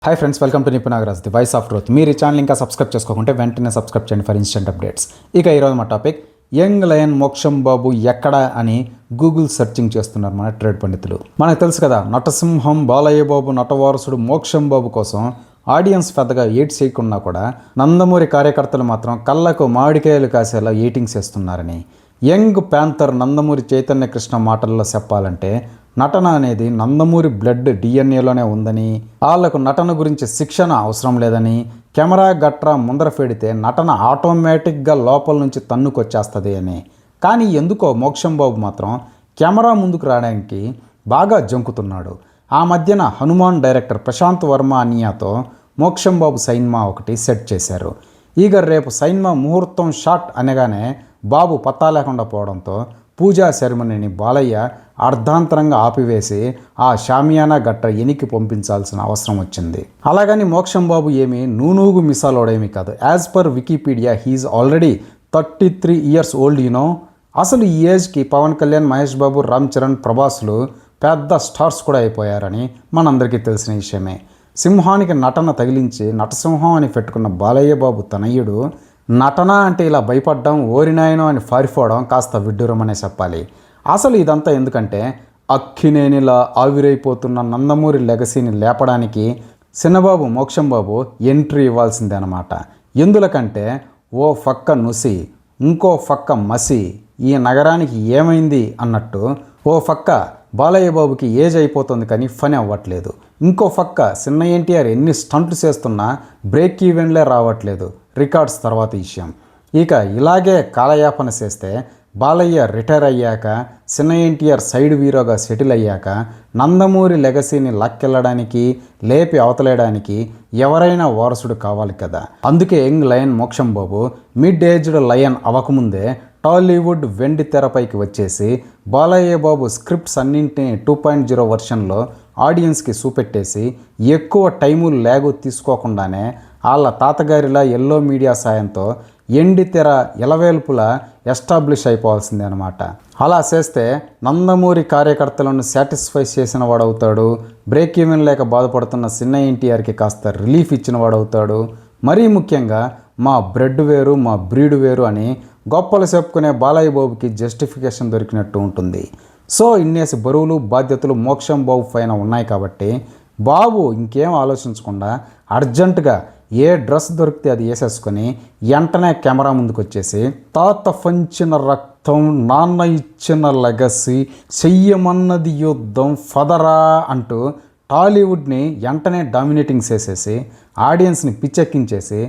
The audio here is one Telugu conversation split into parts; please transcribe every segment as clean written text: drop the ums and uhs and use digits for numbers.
Hi friends, welcome to Nipun Nagaraj, the voice of truth. మీరు ఈ ఛానల్ ఇంకా సబ్స్క్రైబ్ చేసుకోకుంటే వెంటనే సబ్స్క్రైబ్ చేయండి ఫర్ ఇన్స్టెంట్ అప్డేట్స్. ఇక ఈరోజు మా టాపిక్ యంగ్ లయన్ మోక్షం బాబు ఎక్కడ అని గూగుల్ సెర్చింగ్ చేస్తున్నారు మన ట్రేడ్ పండితులు. మనకు తెలుసు కదా, నటసింహం బాలయ్య బాబు నటవారసుడు మోక్షం బాబు కోసం ఆడియన్స్ పెద్దగా ఎయిట్ చేయకున్నా కూడా నందమూరి కార్యకర్తలు మాత్రం కళ్ళకు మామిడికాయలు కాసేలా ఎయిటింగ్స్ చేస్తున్నారని. యంగ్ ప్యాంథర్ నందమూరి చైతన్య కృష్ణ మాటల్లో చెప్పాలంటే నటన అనేది నందమూరి బ్లడ్ డిఎన్ఏలోనే ఉందని, వాళ్లకు నటన గురించి శిక్షణ అవసరం లేదని, కెమెరా గట్రా ముందర పెడితే నటన ఆటోమేటిక్గా లోపల నుంచి తన్నుకొచ్చేస్తుంది అని. కానీ ఎందుకో మోక్షం బాబు మాత్రం కెమెరా ముందుకు రావడానికి బాగా జంకుతున్నాడు. ఆ మధ్యన హనుమాన్ డైరెక్టర్ ప్రశాంత్ వర్మ అనియాతో మోక్షం బాబు సైన్మా ఒకటి సెట్ చేశారు. ఇక రేపు సైన్మా ముహూర్తం షాట్ అనగానే బాబు పత్తా లేకుండా పోవడంతో పూజా సెరమనీని బాలయ్య అర్ధాంతరంగా ఆపివేసి ఆ షామియానా గట్ర ఎనికి పంపించాల్సిన అవసరం వచ్చింది. అలాగని మోక్షం బాబు ఏమి నూనూగు మిసాలోడేమీ కాదు. As per Wikipedia he's already 33 years old. అసలు ఈ ఏజ్కి పవన్ కళ్యాణ్, మహేష్ బాబు, రామ్ చరణ్, ప్రభాస్లు పెద్ద స్టార్స్ కూడా అయిపోయారని మనందరికీ తెలిసిన విషయమే. సింహానికి నటన తగిలించి నటసింహం అని పెట్టుకున్న బాలయ్య బాబు తనయుడు నటన అంటే ఇలా భయపడ్డం, ఓరినాయనో అని పారిపోవడం కాస్త విడ్డూరమనే చెప్పాలి. అసలు ఇదంతా ఎందుకంటే అక్కినేనిలా ఆవిరైపోతున్న నందమూరి లెగసీని లేపడానికి చిన్నబాబు మోక్షం బాబు ఎంట్రీ ఇవ్వాల్సిందే అన్నమాట. ఎందులకంటే ఓ ఫక్క నుసి, ఇంకో ఫక్క మసి, ఈ నగరానికి ఏమైంది అన్నట్టు ఓ ఫక్క బాలయ్య బాబుకి ఏజ్ అయిపోతుంది కానీ ఫని అవ్వట్లేదు. ఇంకో ఫక్క చిన్న ఎన్టీఆర్ ఎన్ని స్టంట్లు చేస్తున్నా బ్రేక్ ఈవెన్లే రావట్లేదు. రికార్డ్స్ తర్వాత విషయం. ఇక ఇలాగే కాలయాపన చేస్తే బాలయ్య రిటైర్ అయ్యాక, చిన్న ఎన్టీఆర్ సైడ్ హీరోగా సెటిల్ అయ్యాక నందమూరి లెగసీని లాక్కెళ్ళడానికి, లేపి అవతలేయడానికి ఎవరైనా వారసుడు కావాలి కదా. అందుకే యంగ్ లయన్ మోక్షం బాబు మిడ్ ఏజ్డ్ లయన్ అవ్వకముందే టాలీవుడ్ వెండి తెరపైకి వచ్చేసి బాలయ్య బాబు స్క్రిప్ట్స్ అన్నింటినీ 2.0 వర్షన్లో ఆడియన్స్కి చూపెట్టేసి ఎక్కువ టైము లేగు తీసుకోకుండానే వాళ్ళ తాతగారిలా ఎల్లో మీడియా సాయంతో ఎండి తెర ఎలవేల్పులా ఎస్టాబ్లిష్ అయిపోవాల్సిందే అనమాట. అలా చేస్తే నందమూరి కార్యకర్తలను సాటిస్ఫై చేసిన వాడవుతాడు. బ్రేక్ ఈవెన్ లేక బాధపడుతున్న చిన్న ఎన్టీఆర్కి కాస్త రిలీఫ్ ఇచ్చిన వాడవుతాడు. మరీ ముఖ్యంగా మా బ్రెడ్ వేరు, మా బ్రీడ్ వేరు అని గొప్పలు చెప్పుకునే బాలయ్య బాబుకి జస్టిఫికేషన్ దొరికినట్టు ఉంటుంది. సో ఇన్నేసి బరువులు, బాధ్యతలు మోక్షం బాబు పైన ఉన్నాయి కాబట్టి బాబు ఇంకేం ఆలోచించకుండా అర్జెంటుగా ఏ డ్రెస్ దొరికితే అది వేసేసుకొని వెంటనే కెమెరా ముందుకు వచ్చేసి తాత పంచిన రక్తం, నాన్న ఇచ్చిన లెగసీ, చెయ్యమన్నది యుద్ధం, ఫదరా అంటూ టాలీవుడ్ని వెంటనే డామినేటింగ్ చేసేసి ఆడియన్స్ని పిచ్చెక్కించేసి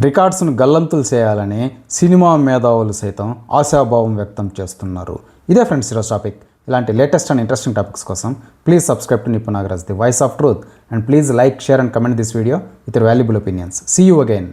రికార్డ్స్ను గల్లంతులు చేయాలని సినిమా మేధావులు సైతం ఆశాభావం వ్యక్తం చేస్తున్నారు. ఇదే ఫ్రెండ్స్ ఈరోజు టాపిక్. ఇలాంటి లేటెస్ట్ అండ్ ఇంట్రెస్టింగ్ టాపిక్స్ కోసం please subscribe to Nipun Nagaraj, the voice of truth, and please like, share and comment this video with your valuable opinions. See you again.